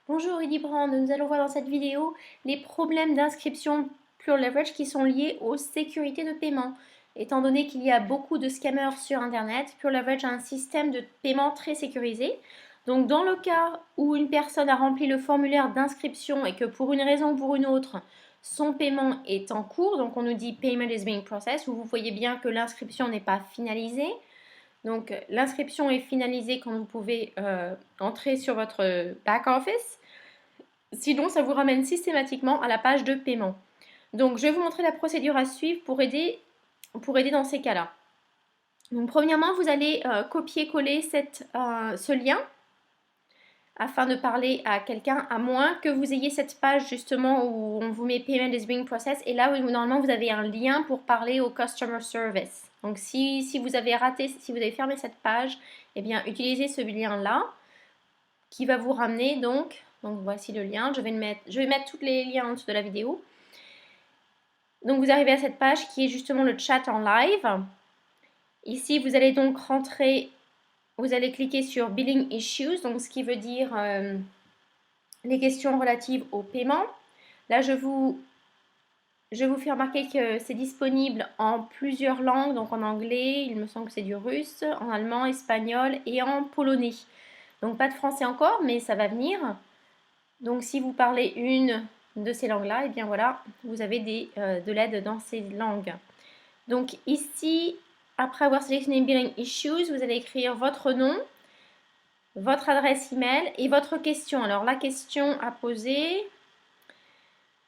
Bonjour Eddy Brand, nous allons voir dans cette vidéo les problèmes d'inscription Pure Leverage qui sont liés aux sécurités de paiement. Étant donné qu'il y a beaucoup de scammers sur Internet, Pure Leverage a un système de paiement très sécurisé. Donc dans le cas où une personne a rempli le formulaire d'inscription et que pour une raison ou pour une autre, son paiement est en cours, donc on nous dit Payment is being processed, où vous voyez bien que l'inscription n'est pas finalisée. Donc, l'inscription est finalisée quand vous pouvez entrer sur votre back-office. Sinon, ça vous ramène systématiquement à la page de paiement. Donc, je vais vous montrer la procédure à suivre pour aider dans ces cas-là. Donc, premièrement, vous allez copier-coller ce lien afin de parler à quelqu'un, à moins que vous ayez cette page justement où on vous met Payment is being processed et là où normalement vous avez un lien pour parler au Customer Service. Donc si vous avez raté, si vous avez fermé cette page, eh bien utilisez ce lien-là qui va vous ramener donc voici le lien, je vais mettre tous les liens en dessous de la vidéo. Donc vous arrivez à cette page qui est justement le chat en live. Ici vous allez donc rentrer, vous allez cliquer sur Billing Issues, donc ce qui veut dire les questions relatives au paiement. Là, je vous fais remarquer que c'est disponible en plusieurs langues, donc en anglais, il me semble que c'est du russe, en allemand, espagnol et en polonais. Donc pas de français encore, mais ça va venir. Donc si vous parlez une de ces langues-là, et bien voilà, vous avez de l'aide dans ces langues. Donc ici, après avoir sélectionné Billing Issues, vous allez écrire votre nom, votre adresse email et votre question. Alors la question à poser,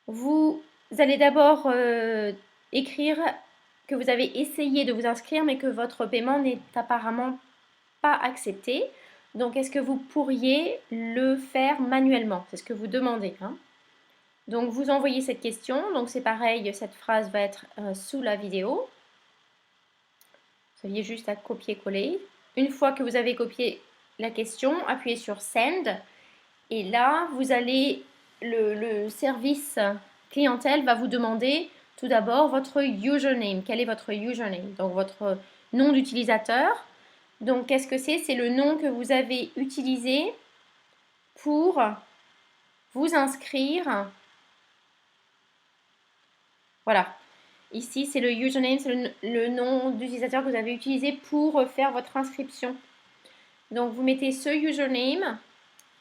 vous allez d'abord écrire que vous avez essayé de vous inscrire mais que votre paiement n'est apparemment pas accepté. Donc est-ce que vous pourriez le faire manuellement? C'est ce que vous demandez. Donc vous envoyez cette question. Donc c'est pareil, cette phrase va être sous la vidéo. Vous aviez juste à copier-coller. Une fois que vous avez copié la question, appuyez sur Send. Et là, vous allez, le service clientèle va vous demander tout d'abord votre username. Quel est votre username? Donc votre nom d'utilisateur. Donc qu'est-ce que c'est? C'est le nom que vous avez utilisé pour vous inscrire. Voilà. Ici, c'est le username, c'est le nom d'utilisateur que vous avez utilisé pour faire votre inscription. Donc vous mettez ce username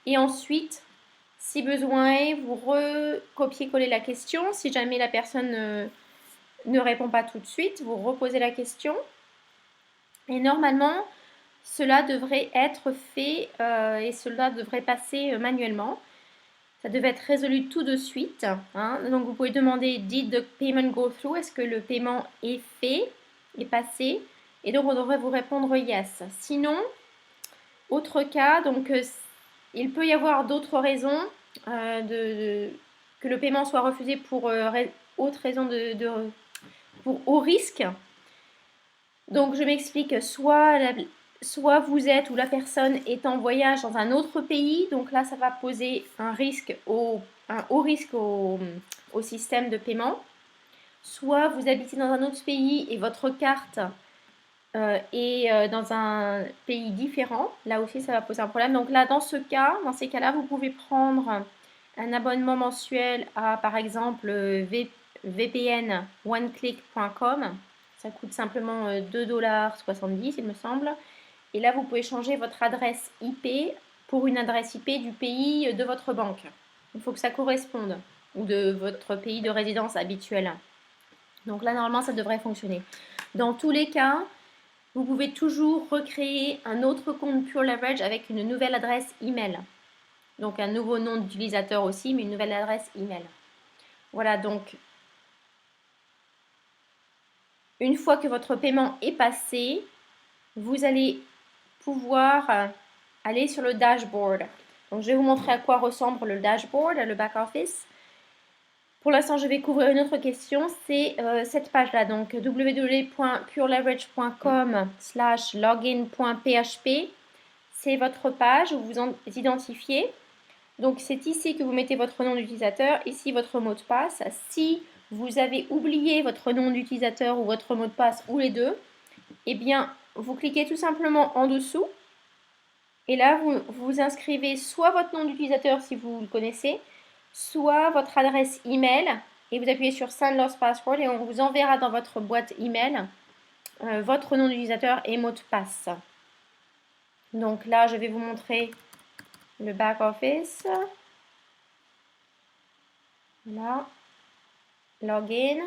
et ensuite, si besoin est, vous recopiez-collez la question. Si jamais la personne ne répond pas tout de suite, vous reposez la question. Et normalement, cela devrait être fait et cela devrait passer manuellement. Ça devait être résolu tout de suite. Donc vous pouvez demander Did the payment go through? Est-ce que le paiement est fait, est passé? Et donc on devrait vous répondre yes. Sinon, autre cas, donc il peut y avoir d'autres raisons que le paiement soit refusé pour autre raison pour haut risque. Donc je m'explique, soit vous êtes ou la personne est en voyage dans un autre pays, donc là ça va poser un haut risque au système de paiement. Soit vous habitez dans un autre pays et votre carte est dans un pays différent, là aussi ça va poser un problème. Donc là dans ces cas-là, vous pouvez prendre un abonnement mensuel à par exemple VPN oneclick.com. Ça coûte simplement 2,70 $, il me semble. Et là, vous pouvez changer votre adresse IP pour une adresse IP du pays de votre banque. Il faut que ça corresponde, ou de votre pays de résidence habituel. Donc là, normalement, ça devrait fonctionner. Dans tous les cas, vous pouvez toujours recréer un autre compte Pure Leverage avec une nouvelle adresse email. Donc un nouveau nom d'utilisateur aussi, mais une nouvelle adresse email. Voilà, donc une fois que votre paiement est passé, vous allez pouvoir aller sur le dashboard. Donc, je vais vous montrer à quoi ressemble le dashboard, le back-office. Pour l'instant, je vais couvrir une autre question, c'est cette page-là, donc www.pureleverage.com/login.php. C'est votre page où vous identifiez. Donc, c'est ici que vous mettez votre nom d'utilisateur, ici votre mot de passe. Si vous avez oublié votre nom d'utilisateur ou votre mot de passe ou les deux, eh bien, vous cliquez tout simplement en dessous Et là, vous inscrivez soit votre nom d'utilisateur si vous le connaissez, soit votre adresse email et vous appuyez sur Send Lost Password et on vous enverra dans votre boîte email votre nom d'utilisateur et mot de passe. Donc là, je vais vous montrer le back office. Là, login.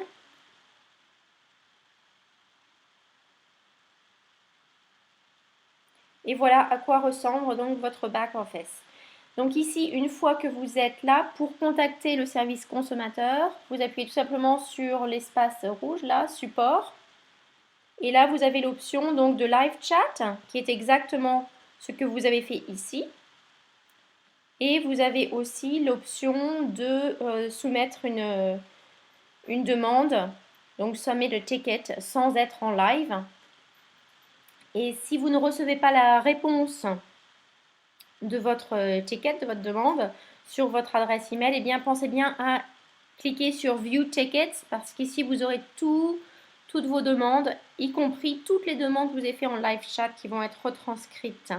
Et voilà à quoi ressemble donc votre back office. Donc ici, une fois que vous êtes là, pour contacter le service consommateur, vous appuyez tout simplement sur l'espace rouge, là, support. Et là, vous avez l'option donc de live chat, qui est exactement ce que vous avez fait ici. Et vous avez aussi l'option de soumettre une demande, donc submit a ticket, sans être en live. Et si vous ne recevez pas la réponse de votre ticket, de votre demande, sur votre adresse email, eh bien, pensez bien à cliquer sur View Tickets parce qu'ici, vous aurez toutes vos demandes, y compris toutes les demandes que vous avez fait en live chat qui vont être retranscrites.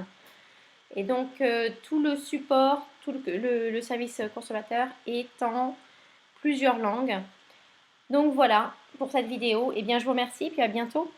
Et donc, tout le support, tout le service consommateur est en plusieurs langues. Donc voilà pour cette vidéo. Eh bien, je vous remercie et puis à bientôt.